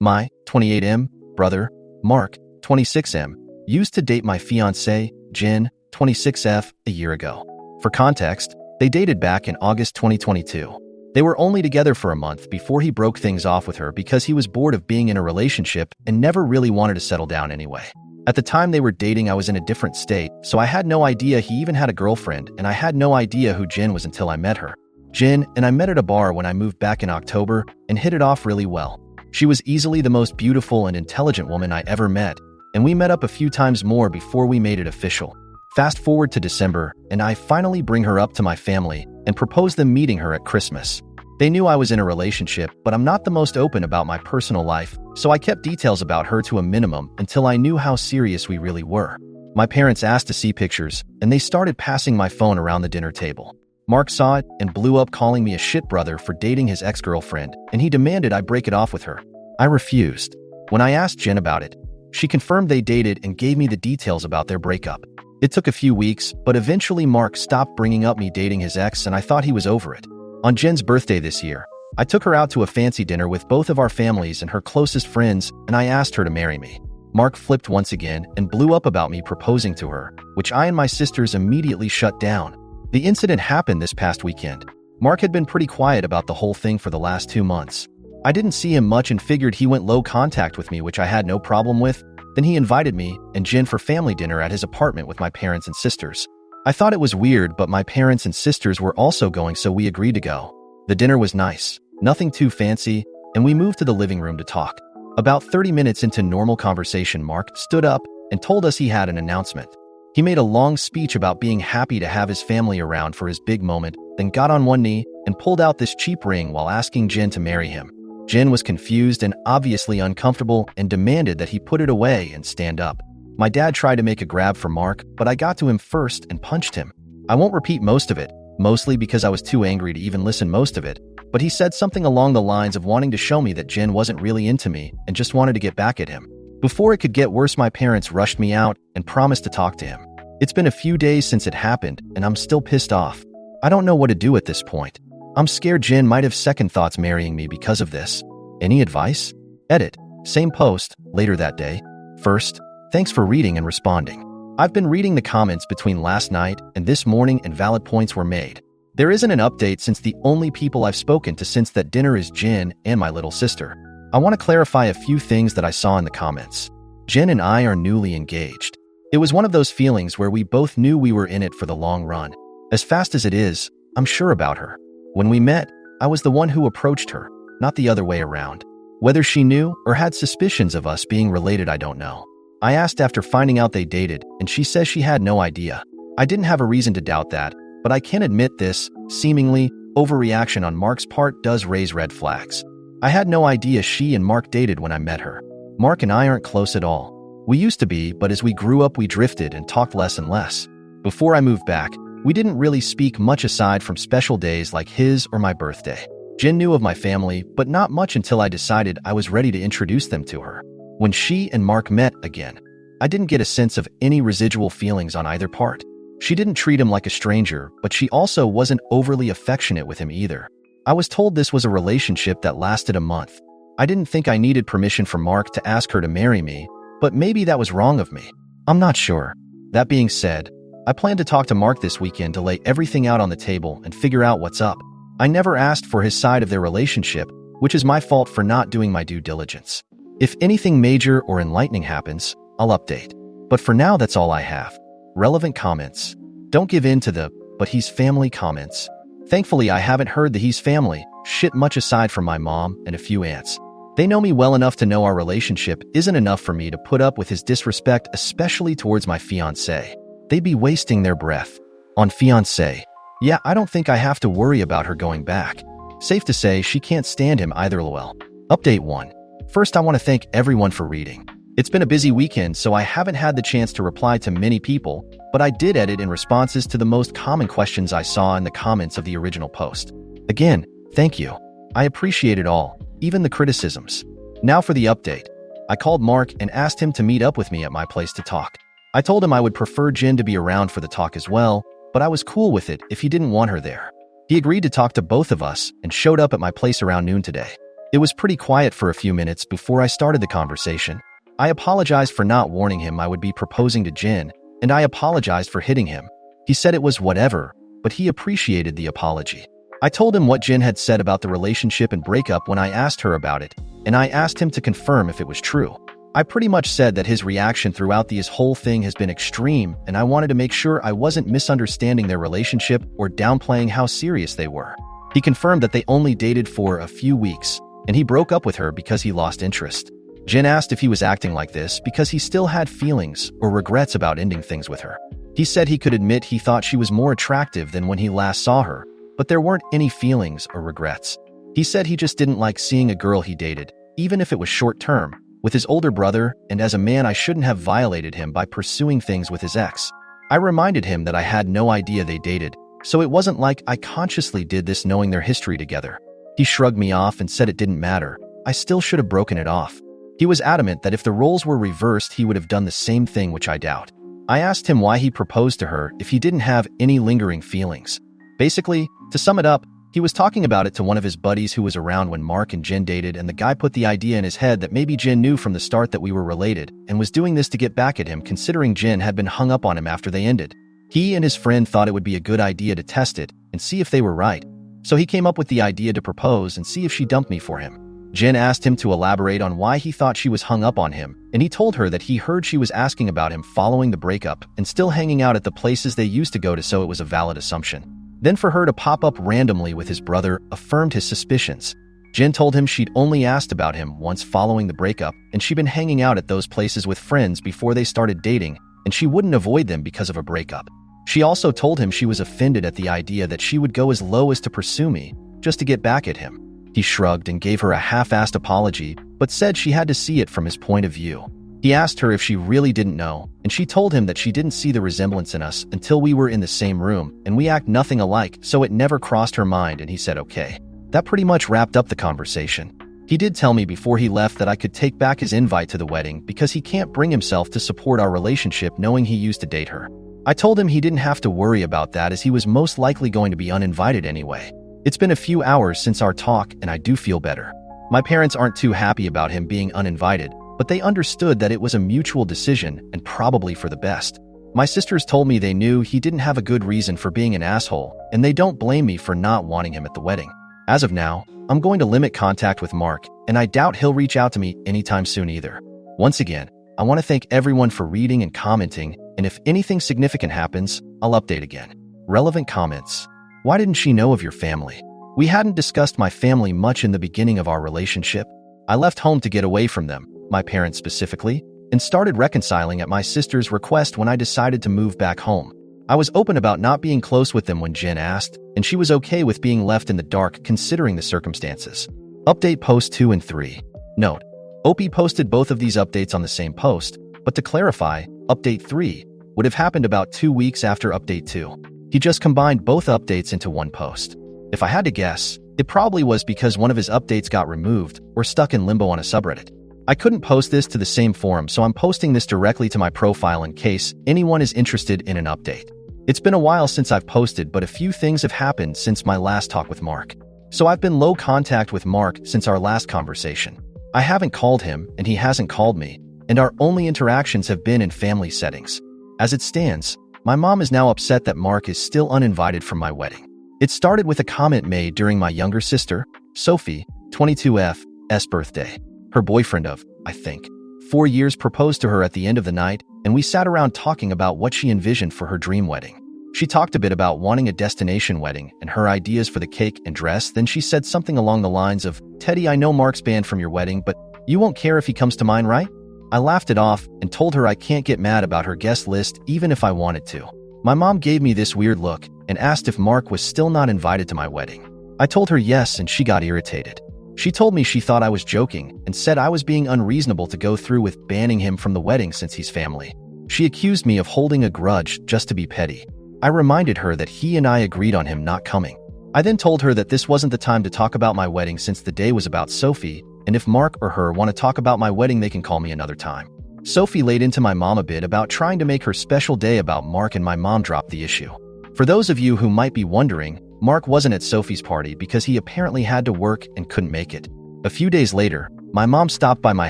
My 28M brother, Mark, 26M, used to date my fiancée, Jen, 26F, a year ago. For context, they dated back in August 2022. They were only together for a month before he broke things off with her because he was bored of being in a relationship and never really wanted to settle down anyway. At the time they were dating, I was in a different state, so I had no idea he even had a girlfriend, and I had no idea who Jen was until I met her. Jen and I met at a bar when I moved back in October and hit it off really well. She was easily the most beautiful and intelligent woman I ever met, and we met up a few times more before we made it official. Fast forward to December, and I finally bring her up to my family and propose them meeting her at Christmas. They knew I was in a relationship, but I'm not the most open about my personal life, so I kept details about her to a minimum until I knew how serious we really were. My parents asked to see pictures, and they started passing my phone around the dinner table. Mark saw it and blew up, calling me a shit brother for dating his ex-girlfriend, and he demanded I break it off with her. I refused. When I asked Jen about it, she confirmed they dated and gave me the details about their breakup. It took a few weeks, but eventually Mark stopped bringing up me dating his ex, and I thought he was over it. On Jen's birthday this year, I took her out to a fancy dinner with both of our families and her closest friends, and I asked her to marry me. Mark flipped once again and blew up about me proposing to her, which I and my sisters immediately shut down. The incident happened this past weekend. Mark had been pretty quiet about the whole thing for the last 2 months. I didn't see him much and figured he went low contact with me, which I had no problem with. Then he invited me and Jen for family dinner at his apartment with my parents and sisters. I thought it was weird, but my parents and sisters were also going, so we agreed to go. The dinner was nice, nothing too fancy, and we moved to the living room to talk. About 30 minutes into normal conversation, Mark stood up and told us he had an announcement. He made a long speech about being happy to have his family around for his big moment, then got on one knee and pulled out this cheap ring while asking Jen to marry him. Jen was confused and obviously uncomfortable and demanded that he put it away and stand up. My dad tried to make a grab for Mark, but I got to him first and punched him. I won't repeat most of it, mostly because I was too angry to even listen most of it, but he said something along the lines of wanting to show me that Jen wasn't really into me and just wanted to get back at him. Before it could get worse, my parents rushed me out and promised to talk to him. It's been a few days since it happened, and I'm still pissed off. I don't know what to do at this point. I'm scared Jen might have second thoughts marrying me because of this. Any advice? Edit. Same post, later that day. First, thanks for reading and responding. I've been reading the comments between last night and this morning, and valid points were made. There isn't an update since the only people I've spoken to since that dinner is Jen and my little sister. I want to clarify a few things that I saw in the comments. Jen and I are newly engaged. It was one of those feelings where we both knew we were in it for the long run. As fast as it is, I'm sure about her. When we met, I was the one who approached her, not the other way around. Whether she knew or had suspicions of us being related, I don't know. I asked after finding out they dated, and she says she had no idea. I didn't have a reason to doubt that, but I can admit this seemingly overreaction on Mark's part does raise red flags. I had no idea she and Mark dated when I met her. Mark and I aren't close at all. We used to be, but as we grew up, we drifted and talked less and less. Before I moved back, we didn't really speak much aside from special days like his or my birthday. Jen knew of my family, but not much until I decided I was ready to introduce them to her. When she and Mark met again, I didn't get a sense of any residual feelings on either part. She didn't treat him like a stranger, but she also wasn't overly affectionate with him either. I was told this was a relationship that lasted a month. I didn't think I needed permission from Mark to ask her to marry me, but maybe that was wrong of me. I'm not sure. That being said, I plan to talk to Mark this weekend to lay everything out on the table and figure out what's up. I never asked for his side of their relationship, which is my fault for not doing my due diligence. If anything major or enlightening happens, I'll update. But for now, that's all I have. Relevant comments. Don't give in to the "but he's family" comments. Thankfully, I haven't heard the "he's family" shit much aside from my mom and a few aunts. They know me well enough to know our relationship isn't enough for me to put up with his disrespect, especially towards my fiancée. They'd be wasting their breath. On fiancé. Yeah, I don't think I have to worry about her going back. Safe to say she can't stand him either. Lol. Update 1. First, I want to thank everyone for reading. It's been a busy weekend, so I haven't had the chance to reply to many people, but I did edit in responses to the most common questions I saw in the comments of the original post. Again, thank you. I appreciate it all, even the criticisms. Now for the update. I called Mark and asked him to meet up with me at my place to talk. I told him I would prefer Jen to be around for the talk as well, but I was cool with it if he didn't want her there. He agreed to talk to both of us and showed up at my place around noon today. It was pretty quiet for a few minutes before I started the conversation. I apologized for not warning him I would be proposing to Jin, and I apologized for hitting him. He said it was whatever, but he appreciated the apology. I told him what Jin had said about the relationship and breakup when I asked her about it, and I asked him to confirm if it was true. I pretty much said that his reaction throughout this whole thing has been extreme, and I wanted to make sure I wasn't misunderstanding their relationship or downplaying how serious they were. He confirmed that they only dated for a few weeks, and he broke up with her because he lost interest. Jin asked if he was acting like this because he still had feelings or regrets about ending things with her. He said he could admit he thought she was more attractive than when he last saw her, but there weren't any feelings or regrets. He said he just didn't like seeing a girl he dated, even if it was short-term, with his older brother, and as a man I shouldn't have violated him by pursuing things with his ex. I reminded him that I had no idea they dated, so it wasn't like I consciously did this knowing their history together. He shrugged me off and said it didn't matter. I still should have broken it off. He was adamant that if the roles were reversed he would have done the same thing, which I doubt. I asked him why he proposed to her if he didn't have any lingering feelings. Basically, to sum it up, he was talking about it to one of his buddies who was around when Mark and Jin dated, and the guy put the idea in his head that maybe Jin knew from the start that we were related and was doing this to get back at him, considering Jin had been hung up on him after they ended. He and his friend thought it would be a good idea to test it and see if they were right. So he came up with the idea to propose and see if she dumped me for him. Jin asked him to elaborate on why he thought she was hung up on him, and he told her that he heard she was asking about him following the breakup and still hanging out at the places they used to go to, so it was a valid assumption. Then for her to pop up randomly with his brother affirmed his suspicions. Jin told him she'd only asked about him once following the breakup, and she'd been hanging out at those places with friends before they started dating, and she wouldn't avoid them because of a breakup. She also told him she was offended at the idea that she would go as low as to pursue me, just to get back at him. He shrugged and gave her a half-assed apology, but said she had to see it from his point of view. He asked her if she really didn't know, and she told him that she didn't see the resemblance in us until we were in the same room, and we act nothing alike, so it never crossed her mind, and he said okay. That pretty much wrapped up the conversation. He did tell me before he left that I could take back his invite to the wedding because he can't bring himself to support our relationship knowing he used to date her. I told him he didn't have to worry about that as he was most likely going to be uninvited anyway. It's been a few hours since our talk, and I do feel better. My parents aren't too happy about him being uninvited, but they understood that it was a mutual decision and probably for the best. My sisters told me they knew he didn't have a good reason for being an asshole, and they don't blame me for not wanting him at the wedding. As of now, I'm going to limit contact with Mark, and I doubt he'll reach out to me anytime soon either. Once again, I want to thank everyone for reading and commenting, and if anything significant happens, I'll update again. Relevant comments. Why didn't she know of your family? We hadn't discussed my family much in the beginning of our relationship. I left home to get away from them, my parents specifically, and started reconciling at my sister's request when I decided to move back home. I was open about not being close with them when Jin asked, and she was okay with being left in the dark considering the circumstances. Update post 2 and 3. Note: Opie posted both of these updates on the same post, but to clarify, update 3 would have happened about 2 weeks after update 2. He just combined both updates into one post. If I had to guess, it probably was because one of his updates got removed or stuck in limbo on a subreddit. I couldn't post this to the same forum, so I'm posting this directly to my profile in case anyone is interested in an update. It's been a while since I've posted, but a few things have happened since my last talk with Mark. So I've been low contact with Mark since our last conversation. I haven't called him, and he hasn't called me, and our only interactions have been in family settings. As it stands, my mom is now upset that Mark is still uninvited from my wedding. It started with a comment made during my younger sister, Sophie, 22F's birthday. Her boyfriend of, I think, 4 years proposed to her at the end of the night, and we sat around talking about what she envisioned for her dream wedding. She talked a bit about wanting a destination wedding and her ideas for the cake and dress. Then she said something along the lines of, "Teddy, I know Mark's banned from your wedding, but you won't care if he comes to mine, right?" I laughed it off and told her I can't get mad about her guest list even if I wanted to. My mom gave me this weird look and asked if Mark was still not invited to my wedding. I told her yes, and she got irritated. She told me she thought I was joking and said I was being unreasonable to go through with banning him from the wedding since he's family. She accused me of holding a grudge just to be petty. I reminded her that he and I agreed on him not coming. I then told her that this wasn't the time to talk about my wedding since the day was about Sophie, and if Mark or her want to talk about my wedding, they can call me another time. Sophie laid into my mom a bit about trying to make her special day about Mark, and my mom dropped the issue. For those of you who might be wondering, Mark wasn't at Sophie's party because he apparently had to work and couldn't make it. A few days later, my mom stopped by my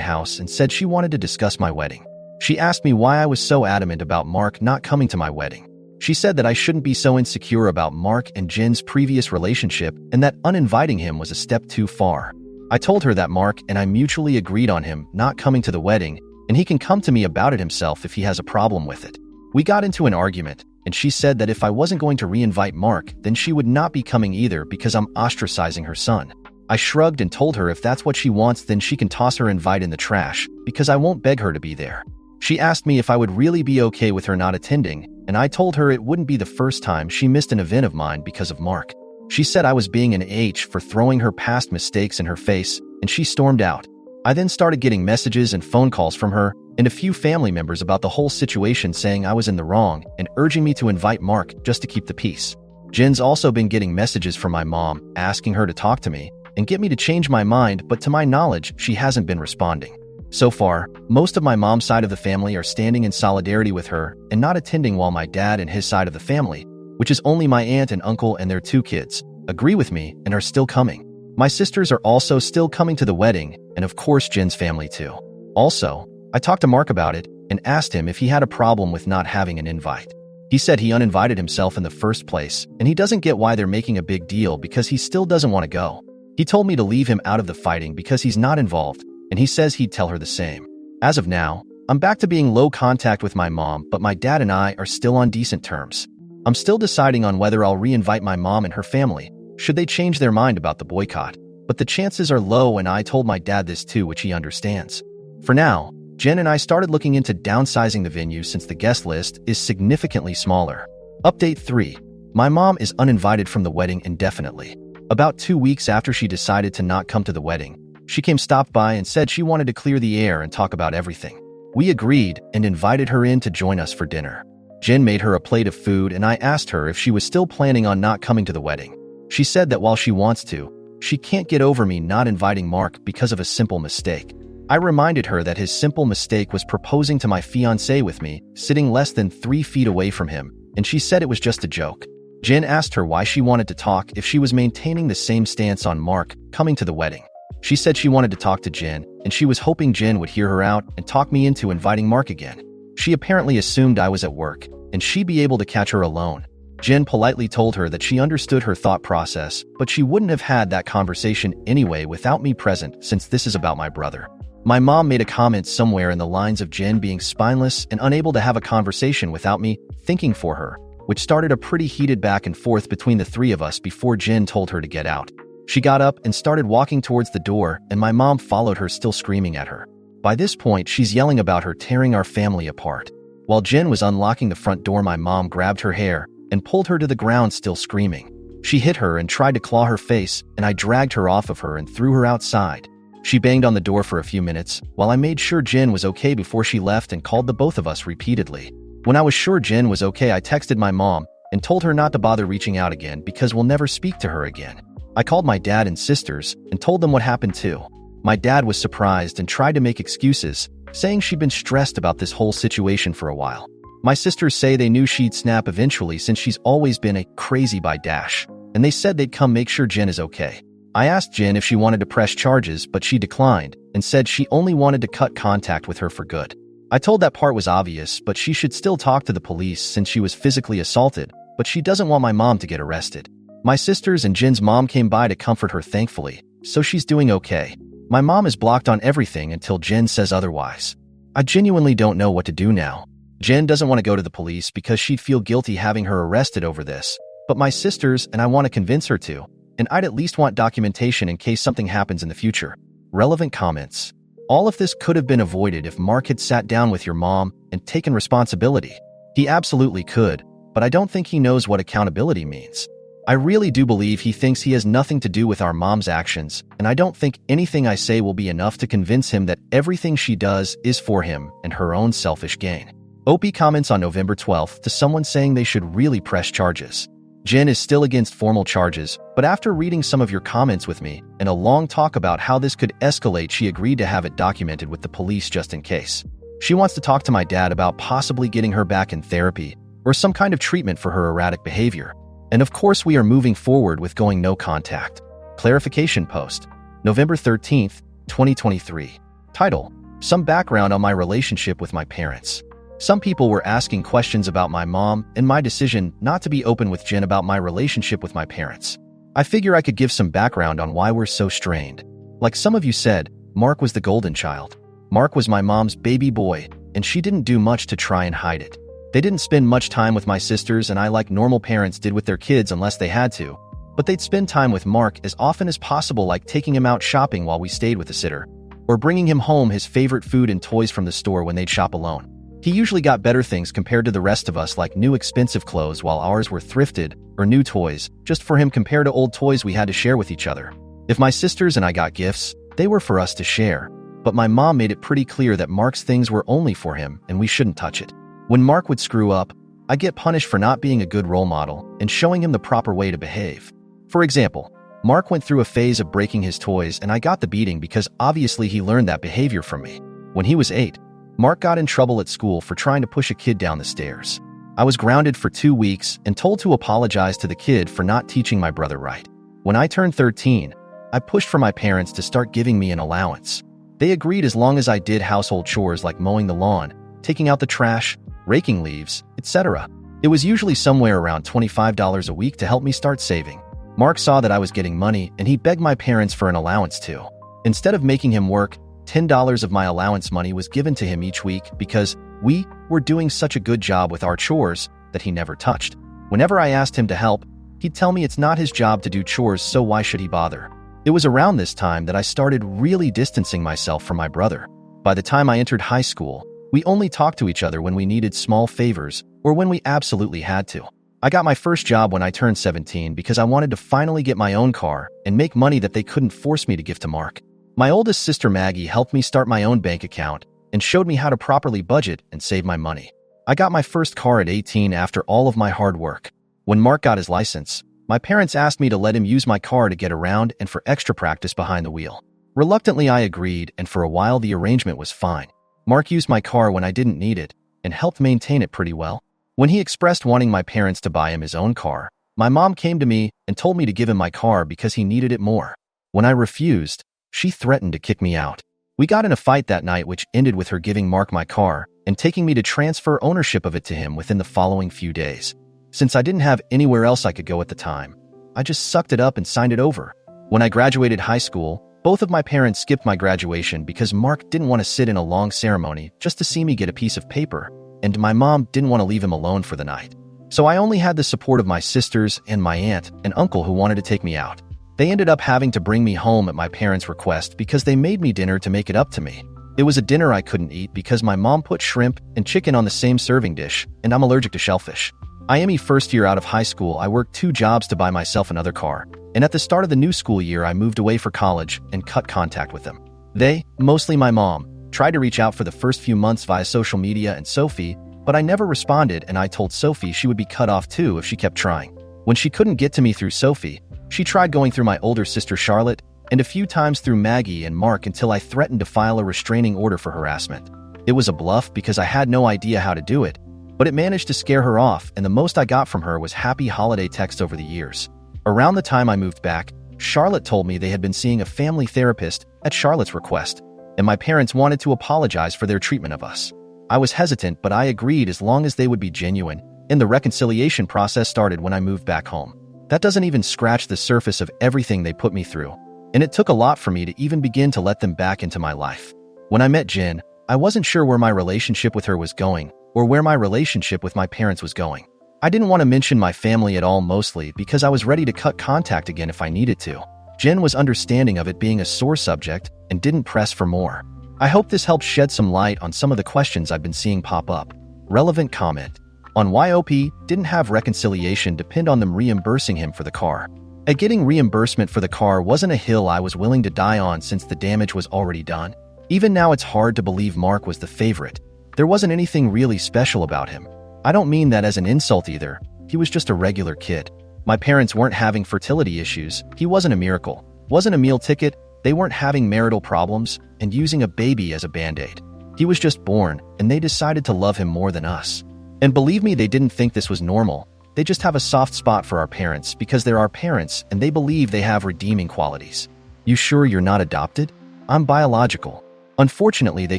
house and said she wanted to discuss my wedding. She asked me why I was so adamant about Mark not coming to my wedding. She said that I shouldn't be so insecure about Mark and Jin's previous relationship and that uninviting him was a step too far. I told her that Mark and I mutually agreed on him not coming to the wedding, and he can come to me about it himself if he has a problem with it. We got into an argument, and she said that if I wasn't going to re-invite Mark, then she would not be coming either because I'm ostracizing her son. I shrugged and told her if that's what she wants, then she can toss her invite in the trash because I won't beg her to be there. She asked me if I would really be okay with her not attending, and I told her it wouldn't be the first time she missed an event of mine because of Mark. She said I was being an H for throwing her past mistakes in her face, and she stormed out. I then started getting messages and phone calls from her and a few family members about the whole situation saying I was in the wrong and urging me to invite Mark just to keep the peace. Jin's also been getting messages from my mom asking her to talk to me and get me to change my mind, but to my knowledge, she hasn't been responding. So far, most of my mom's side of the family are standing in solidarity with her and not attending, while my dad and his side of the family, which is only my aunt and uncle and their 2 kids, agree with me and are still coming. My sisters are also still coming to the wedding, and of course Jin's family too. Also, I talked to Mark about it and asked him if he had a problem with not having an invite. He said he uninvited himself in the first place, and he doesn't get why they're making a big deal because he still doesn't want to go. He told me to leave him out of the fighting because he's not involved, and he says he'd tell her the same. As of now, I'm back to being low contact with my mom, but my dad and I are still on decent terms. I'm still deciding on whether I'll re-invite my mom and her family, should they change their mind about the boycott, but the chances are low, and I told my dad this too, which he understands. For now, Jen and I started looking into downsizing the venue since the guest list is significantly smaller. Update 3. My mom is uninvited from the wedding indefinitely. About 2 weeks after she decided to not come to the wedding, she stopped by and said she wanted to clear the air and talk about everything. We agreed and invited her in to join us for dinner. Jen made her a plate of food, and I asked her if she was still planning on not coming to the wedding. She said that while she wants to, she can't get over me not inviting Mark because of a simple mistake. I reminded her that his simple mistake was proposing to my fiancé with me, sitting less than 3 feet away from him, and she said it was just a joke. Jen asked her why she wanted to talk if she was maintaining the same stance on Mark coming to the wedding. She said she wanted to talk to Jen, and she was hoping Jen would hear her out and talk me into inviting Mark again. She apparently assumed I was at work, and she'd be able to catch her alone. Jen politely told her that she understood her thought process, but she wouldn't have had that conversation anyway without me present, since this is about my brother. My mom made a comment somewhere in the lines of Jen being spineless and unable to have a conversation without me thinking for her, which started a pretty heated back and forth between the 3 of us before Jen told her to get out. She got up and started walking towards the door, and my mom followed her, still screaming at her. By this point, she's yelling about her tearing our family apart. While Jen was unlocking the front door, my mom grabbed her hair and pulled her to the ground, still screaming. She hit her and tried to claw her face, and I dragged her off of her and threw her outside. She banged on the door for a few minutes while I made sure Jen was okay before she left and called the both of us repeatedly. When I was sure Jen was okay, I texted my mom and told her not to bother reaching out again because we'll never speak to her again. I called my dad and sisters and told them what happened too. My dad was surprised and tried to make excuses, saying she'd been stressed about this whole situation for a while. My sisters say they knew she'd snap eventually since she's always been a crazy by dash, and they said they'd come make sure Jen is okay. I asked Jen if she wanted to press charges, but she declined and said she only wanted to cut contact with her for good. I told that part was obvious, but she should still talk to the police since she was physically assaulted, but she doesn't want my mom to get arrested. My sisters and Jen's mom came by to comfort her, thankfully, so she's doing okay. My mom is blocked on everything until Jen says otherwise. I genuinely don't know what to do now. Jen doesn't want to go to the police because she'd feel guilty having her arrested over this, but my sisters and I want to convince her to, and I'd at least want documentation in case something happens in the future. Relevant comments. All of this could have been avoided if Mark had sat down with your mom and taken responsibility. He absolutely could, but I don't think he knows what accountability means. I really do believe he thinks he has nothing to do with our mom's actions, and I don't think anything I say will be enough to convince him that everything she does is for him and her own selfish gain. Opie comments on November 12th to someone saying they should really press charges. Jen is still against formal charges, but after reading some of your comments with me and a long talk about how this could escalate, she agreed to have it documented with the police just in case. She wants to talk to my dad about possibly getting her back in therapy or some kind of treatment for her erratic behavior. And of course, we are moving forward with going no contact. Clarification post. November 13th, 2023. Title: Some background on my relationship with my parents. Some people were asking questions about my mom and my decision not to be open with Jen about my relationship with my parents. I figure I could give some background on why we're so strained. Like some of you said, Mark was the golden child. Mark was my mom's baby boy, and she didn't do much to try and hide it. They didn't spend much time with my sisters and I like normal parents did with their kids unless they had to, but they'd spend time with Mark as often as possible, like taking him out shopping while we stayed with a sitter, or bringing him home his favorite food and toys from the store when they'd shop alone. He usually got better things compared to the rest of us, like new expensive clothes, while ours were thrifted, or new toys, just for him compared to old toys we had to share with each other. If my sisters and I got gifts, they were for us to share, but my mom made it pretty clear that Mark's things were only for him and we shouldn't touch it. When Mark would screw up, I'd get punished for not being a good role model and showing him the proper way to behave. For example, Mark went through a phase of breaking his toys and I got the beating because obviously he learned that behavior from me. When he was 8, Mark got in trouble at school for trying to push a kid down the stairs. I was grounded for 2 weeks and told to apologize to the kid for not teaching my brother right. When I turned 13, I pushed for my parents to start giving me an allowance. They agreed as long as I did household chores like mowing the lawn, taking out the trash, raking leaves, etc. It was usually somewhere around $25 a week to help me start saving. Mark saw that I was getting money and he begged my parents for an allowance too. Instead of making him work, $10 of my allowance money was given to him each week because we were doing such a good job with our chores that he never touched. Whenever I asked him to help, he'd tell me it's not his job to do chores, so why should he bother? It was around this time that I started really distancing myself from my brother. By the time I entered high school, we only talked to each other when we needed small favors or when we absolutely had to. I got my first job when I turned 17 because I wanted to finally get my own car and make money that they couldn't force me to give to Mark. My oldest sister Maggie helped me start my own bank account and showed me how to properly budget and save my money. I got my first car at 18 after all of my hard work. When Mark got his license, my parents asked me to let him use my car to get around and for extra practice behind the wheel. Reluctantly, I agreed, and for a while the arrangement was fine. Mark used my car when I didn't need it and helped maintain it pretty well. When he expressed wanting my parents to buy him his own car, my mom came to me and told me to give him my car because he needed it more. When I refused, she threatened to kick me out. We got in a fight that night, which ended with her giving Mark my car and taking me to transfer ownership of it to him within the following few days. Since I didn't have anywhere else I could go at the time, I just sucked it up and signed it over. When I graduated high school, both of my parents skipped my graduation because Mark didn't want to sit in a long ceremony just to see me get a piece of paper, and my mom didn't want to leave him alone for the night. So I only had the support of my sisters and my aunt and uncle who wanted to take me out. They ended up having to bring me home at my parents' request because they made me dinner to make it up to me. It was a dinner I couldn't eat because my mom put shrimp and chicken on the same serving dish, and I'm allergic to shellfish. IME first year out of high school, I worked 2 jobs to buy myself another car, and at the start of the new school year, I moved away for college and cut contact with them. They, mostly my mom, tried to reach out for the first few months via social media and Sophie, but I never responded, and I told Sophie she would be cut off too if she kept trying. When she couldn't get to me through Sophie, she tried going through my older sister Charlotte and a few times through Maggie and Mark until I threatened to file a restraining order for harassment. It was a bluff because I had no idea how to do it, but it managed to scare her off, and the most I got from her was happy holiday texts over the years. Around the time I moved back, Charlotte told me they had been seeing a family therapist at Charlotte's request, and my parents wanted to apologize for their treatment of us. I was hesitant, but I agreed as long as they would be genuine, and the reconciliation process started when I moved back home. That doesn't even scratch the surface of everything they put me through, and it took a lot for me to even begin to let them back into my life. When I met Jen, I wasn't sure where my relationship with her was going, or where my relationship with my parents was going. I didn't want to mention my family at all, mostly because I was ready to cut contact again if I needed to. Jen was understanding of it being a sore subject and didn't press for more. I hope this helps shed some light on some of the questions I've been seeing pop up. Relevant comment on why OP didn't have reconciliation depend on them reimbursing him for the car. Getting reimbursement for the car wasn't a hill I was willing to die on since the damage was already done. Even now, it's hard to believe Mark was the favorite. There wasn't anything really special about him. I don't mean that as an insult either. He was just a regular kid. My parents weren't having fertility issues. He wasn't a miracle. Wasn't a meal ticket. They weren't having marital problems and using a baby as a band-aid. He was just born, and they decided to love him more than us. And believe me, they didn't think this was normal. They just have a soft spot for our parents because they're our parents and they believe they have redeeming qualities. You sure you're not adopted? I'm biological. Unfortunately, they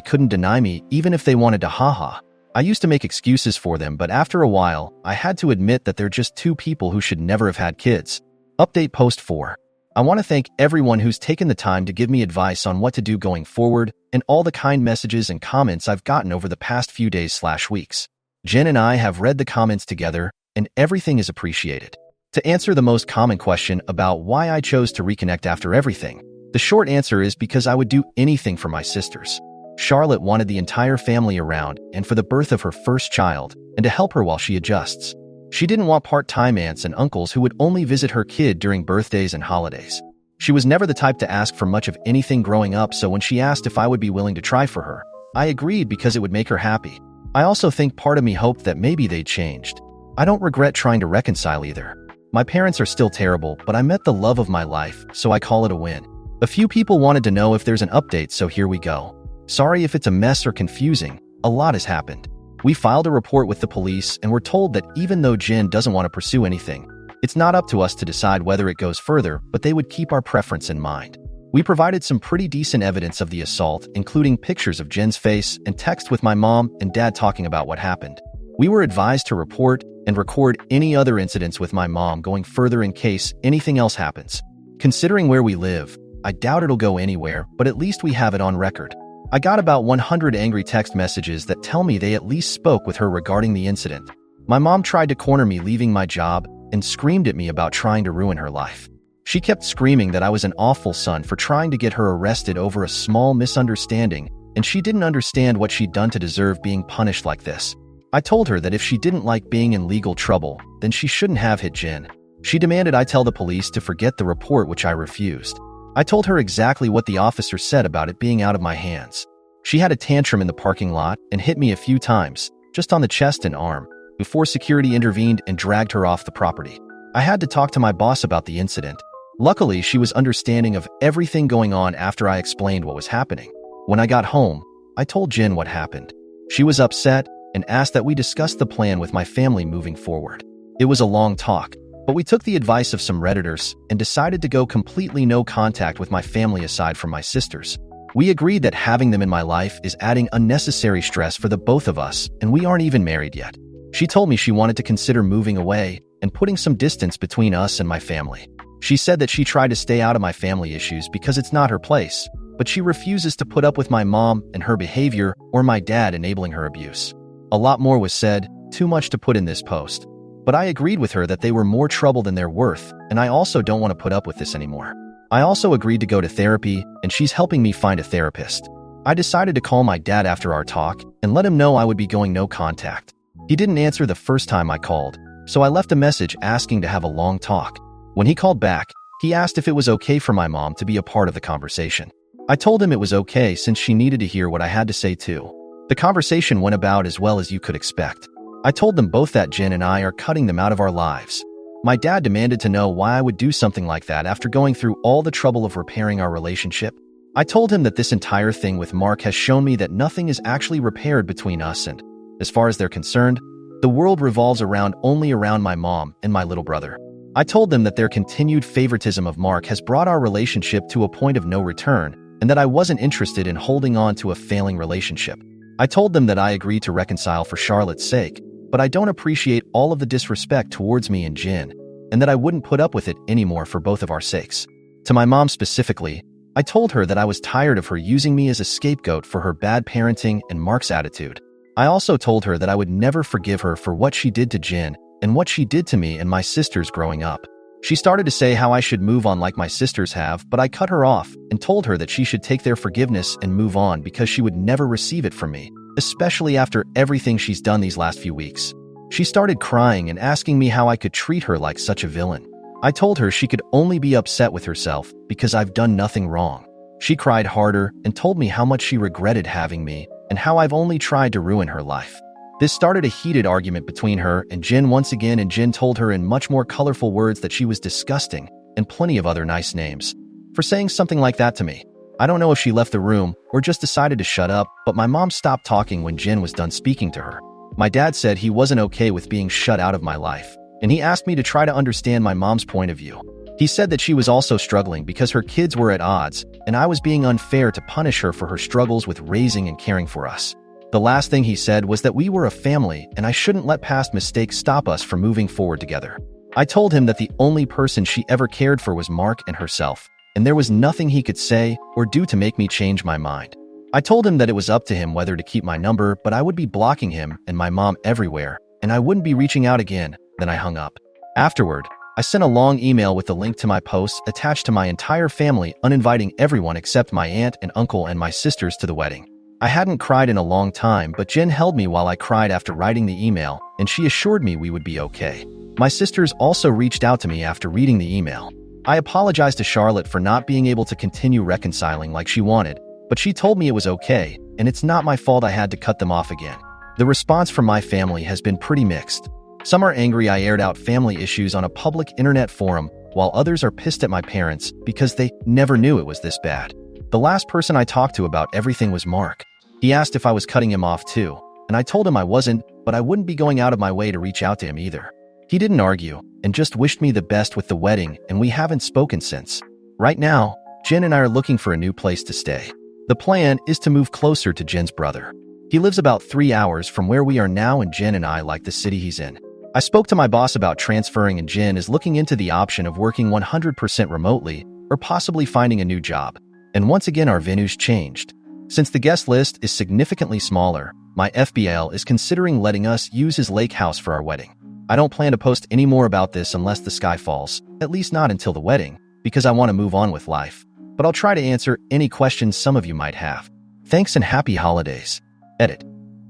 couldn't deny me even if they wanted to, haha. I used to make excuses for them, but after a while, I had to admit that they're just two people who should never have had kids. Update post 4. I want to thank everyone who's taken the time to give me advice on what to do going forward and all the kind messages and comments I've gotten over the past few days/weeks. Jen and I have read the comments together, and everything is appreciated. To answer the most common question about why I chose to reconnect after everything, the short answer is because I would do anything for my sisters. Charlotte wanted the entire family around and for the birth of her first child and to help her while she adjusts. She didn't want part-time aunts and uncles who would only visit her kid during birthdays and holidays. She was never the type to ask for much of anything growing up, so when she asked if I would be willing to try for her, I agreed because it would make her happy. I also think part of me hoped that maybe they'd changed. I don't regret trying to reconcile either. My parents are still terrible, but I met the love of my life, so I call it a win. A few people wanted to know if there's an update, so here we go. Sorry if it's a mess or confusing. A lot has happened. We filed a report with the police and were told that even though Jen doesn't want to pursue anything, it's not up to us to decide whether it goes further, but they would keep our preference in mind. We provided some pretty decent evidence of the assault, including pictures of Jen's face and text with my mom and dad talking about what happened. We were advised to report and record any other incidents with my mom going further in case anything else happens. Considering where we live, I doubt it'll go anywhere, but at least we have it on record. I got about 100 angry text messages that tell me they at least spoke with her regarding the incident. My mom tried to corner me leaving my job and screamed at me about trying to ruin her life. She kept screaming that I was an awful son for trying to get her arrested over a small misunderstanding, and she didn't understand what she'd done to deserve being punished like this. I told her that if she didn't like being in legal trouble, then she shouldn't have hit Jen. She demanded I tell the police to forget the report, which I refused. I told her exactly what the officer said about it being out of my hands. She had a tantrum in the parking lot and hit me a few times, just on the chest and arm, before security intervened and dragged her off the property. I had to talk to my boss about the incident. Luckily, she was understanding of everything going on after I explained what was happening. When I got home, I told Jen what happened. She was upset and asked that we discuss the plan with my family moving forward. It was a long talk, but we took the advice of some Redditors and decided to go completely no contact with my family aside from my sisters. We agreed that having them in my life is adding unnecessary stress for the both of us, and we aren't even married yet. She told me she wanted to consider moving away and putting some distance between us and my family. She said that she tried to stay out of my family issues because it's not her place, but she refuses to put up with my mom and her behavior or my dad enabling her abuse. A lot more was said, too much to put in this post. But I agreed with her that they were more trouble than they're worth, and I also don't want to put up with this anymore. I also agreed to go to therapy, and she's helping me find a therapist. I decided to call my dad after our talk and let him know I would be going no contact. He didn't answer the first time I called, so I left a message asking to have a long talk. When he called back, he asked if it was okay for my mom to be a part of the conversation. I told him it was okay since she needed to hear what I had to say too. The conversation went about as well as you could expect. I told them both that Jen and I are cutting them out of our lives. My dad demanded to know why I would do something like that after going through all the trouble of repairing our relationship. I told him that this entire thing with Mark has shown me that nothing is actually repaired between us, and, as far as they're concerned, the world revolves only around my mom and my little brother. I told them that their continued favoritism of Mark has brought our relationship to a point of no return, and that I wasn't interested in holding on to a failing relationship. I told them that I agreed to reconcile for Charlotte's sake, but I don't appreciate all of the disrespect towards me and Jen, and that I wouldn't put up with it anymore for both of our sakes. To my mom specifically, I told her that I was tired of her using me as a scapegoat for her bad parenting and Mark's attitude. I also told her that I would never forgive her for what she did to Jen and what she did to me and my sisters growing up. She started to say how I should move on like my sisters have, but I cut her off and told her that she should take their forgiveness and move on because she would never receive it from me, especially after everything she's done these last few weeks. She started crying and asking me how I could treat her like such a villain. I told her she could only be upset with herself because I've done nothing wrong. She cried harder and told me how much she regretted having me and how I've only tried to ruin her life. This started a heated argument between her and Jen once again, and Jen told her in much more colorful words that she was disgusting and plenty of other nice names for saying something like that to me. I don't know if she left the room or just decided to shut up, but my mom stopped talking when Jen was done speaking to her. My dad said he wasn't okay with being shut out of my life, and he asked me to try to understand my mom's point of view. He said that she was also struggling because her kids were at odds, and I was being unfair to punish her for her struggles with raising and caring for us. The last thing he said was that we were a family and I shouldn't let past mistakes stop us from moving forward together. I told him that the only person she ever cared for was Mark and herself, and there was nothing he could say or do to make me change my mind. I told him that it was up to him whether to keep my number, but I would be blocking him and my mom everywhere, and I wouldn't be reaching out again. Then I hung up. Afterward, I sent a long email with the link to my posts attached to my entire family, uninviting everyone except my aunt and uncle and my sisters to the wedding. I hadn't cried in a long time, but Jen held me while I cried after writing the email, and she assured me we would be okay. My sisters also reached out to me after reading the email. I apologized to Charlotte for not being able to continue reconciling like she wanted, but she told me it was okay, and it's not my fault I had to cut them off again. The response from my family has been pretty mixed. Some are angry I aired out family issues on a public internet forum, while others are pissed at my parents because they never knew it was this bad. The last person I talked to about everything was Mark. He asked if I was cutting him off too, and I told him I wasn't, but I wouldn't be going out of my way to reach out to him either. He didn't argue, and just wished me the best with the wedding, and we haven't spoken since. Right now, Jen and I are looking for a new place to stay. The plan is to move closer to Jen's brother. He lives about 3 hours from where we are now, and Jen and I like the city he's in. I spoke to my boss about transferring, and Jen is looking into the option of working 100% remotely or possibly finding a new job. And once again, our venue's changed. Since the guest list is significantly smaller, my FBL is considering letting us use his lake house for our wedding. I don't plan to post any more about this unless the sky falls, at least not until the wedding, because I want to move on with life. But I'll try to answer any questions some of you might have. Thanks and happy holidays. Edit.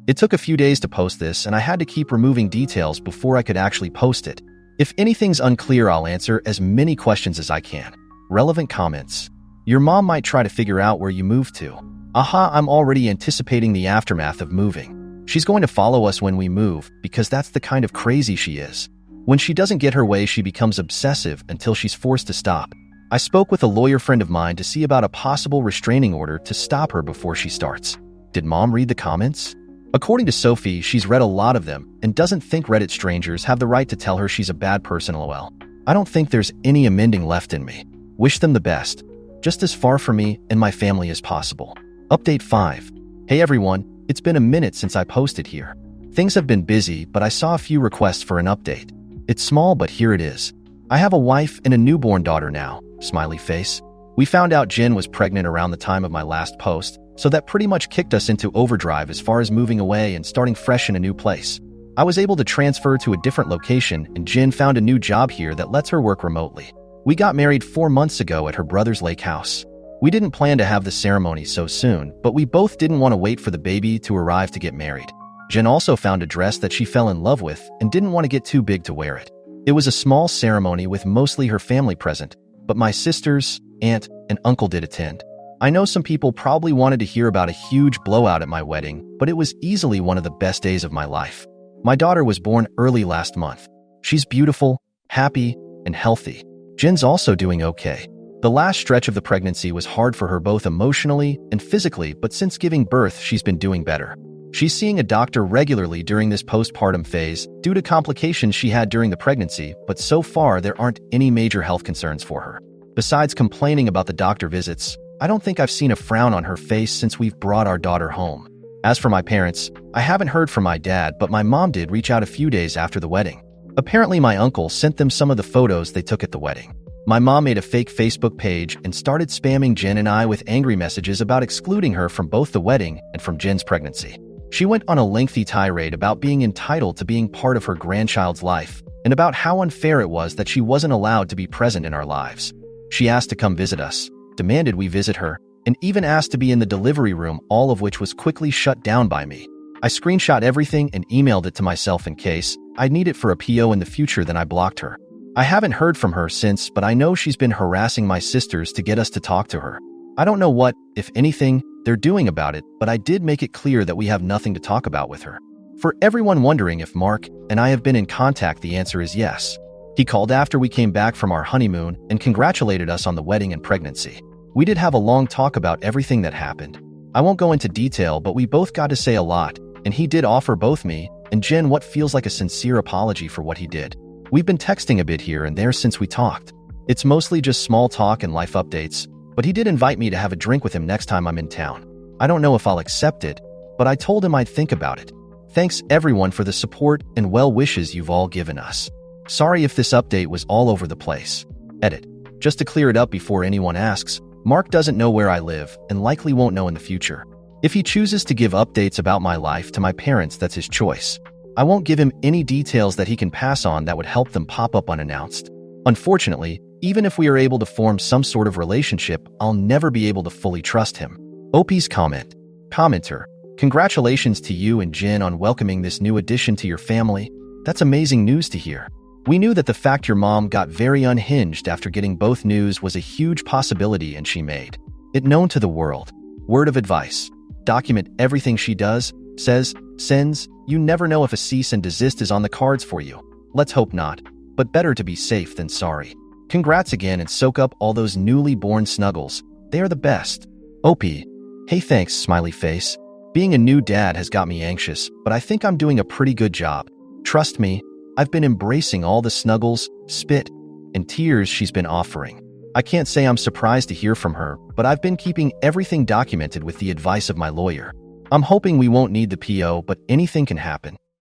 It took a few days to post this, and I had to keep removing details before I could actually post it. If anything's unclear, I'll answer as many questions as I can. Relevant comments. Your mom might try to figure out where you moved to. Aha, I'm already anticipating the aftermath of moving. She's going to follow us when we move because that's the kind of crazy she is. When she doesn't get her way, she becomes obsessive until she's forced to stop. I spoke with a lawyer friend of mine to see about a possible restraining order to stop her before she starts. Did mom read the comments? According to Sophie, she's read a lot of them and doesn't think Reddit strangers have the right to tell her she's a bad person. LOL. I don't think there's any amending left in me. Wish them the best. Just as far from me and my family as possible. Update 5. Hey everyone, it's been a minute since I posted here. Things have been busy, but I saw a few requests for an update. It's small, but here it is. I have a wife and a newborn daughter now. Smiley face. We found out Jen was pregnant around the time of my last post, so that pretty much kicked us into overdrive as far as moving away and starting fresh in a new place. I was able to transfer to a different location, and Jen found a new job here that lets her work remotely. We got married 4 months ago at her brother's lake house. We didn't plan to have the ceremony so soon, but we both didn't want to wait for the baby to arrive to get married. Jen also found a dress that she fell in love with and didn't want to get too big to wear it. It was a small ceremony with mostly her family present, but my sisters, aunt, and uncle did attend. I know some people probably wanted to hear about a huge blowout at my wedding, but it was easily one of the best days of my life. My daughter was born early last month. She's beautiful, happy, and healthy. Jen's also doing okay. The last stretch of the pregnancy was hard for her both emotionally and physically, but since giving birth, she's been doing better. She's seeing a doctor regularly during this postpartum phase due to complications she had during the pregnancy, but so far there aren't any major health concerns for her. Besides complaining about the doctor visits, I don't think I've seen a frown on her face since we've brought our daughter home. As for my parents, I haven't heard from my dad, but my mom did reach out a few days after the wedding. Apparently my uncle sent them some of the photos they took at the wedding. My mom made a fake Facebook page and started spamming Jen and I with angry messages about excluding her from both the wedding and from Jen's pregnancy. She went on a lengthy tirade about being entitled to being part of her grandchild's life and about how unfair it was that she wasn't allowed to be present in our lives. She asked to come visit us, demanded we visit her, and even asked to be in the delivery room, all of which was quickly shut down by me. I screenshot everything and emailed it to myself in case I'd need it for a PO in the future, then I blocked her. I haven't heard from her since, but I know she's been harassing my sisters to get us to talk to her. I don't know what, if anything, they're doing about it, but I did make it clear that we have nothing to talk about with her. For everyone wondering if Mark and I have been in contact, the answer is yes. He called after we came back from our honeymoon and congratulated us on the wedding and pregnancy. We did have a long talk about everything that happened. I won't go into detail, but we both got to say a lot, and he did offer both me and Jen what feels like a sincere apology for what he did. We've been texting a bit here and there since we talked. It's mostly just small talk and life updates, but he did invite me to have a drink with him next time I'm in town. I don't know if I'll accept it, but I told him I'd think about it. Thanks everyone for the support and well wishes you've all given us. Sorry if this update was all over the place. Edit. Just to clear it up before anyone asks, Mark doesn't know where I live and likely won't know in the future. If he chooses to give updates about my life to my parents, that's his choice. I won't give him any details that he can pass on that would help them pop up unannounced. Unfortunately, even if we are able to form some sort of relationship, I'll never be able to fully trust him. OP's comment. Commenter. Congratulations to you and Jin on welcoming this new addition to your family. That's amazing news to hear. We knew that the fact your mom got very unhinged after getting both news was a huge possibility, and she made it known to the world. Word of advice. Document everything she does, says, sends. You never know if a cease and desist is on the cards for you. Let's hope not, but better to be safe than sorry. Congrats again and soak up all those newly born snuggles. They are the best. OP. Hey thanks, smiley face. Being a new dad has got me anxious, but I think I'm doing a pretty good job. Trust me, I've been embracing all the snuggles, spit, and tears she's been offering. I can't say I'm surprised to hear from her, but I've been keeping everything documented with the advice of my lawyer. I'm hoping we won't need the PO, but anything can happen.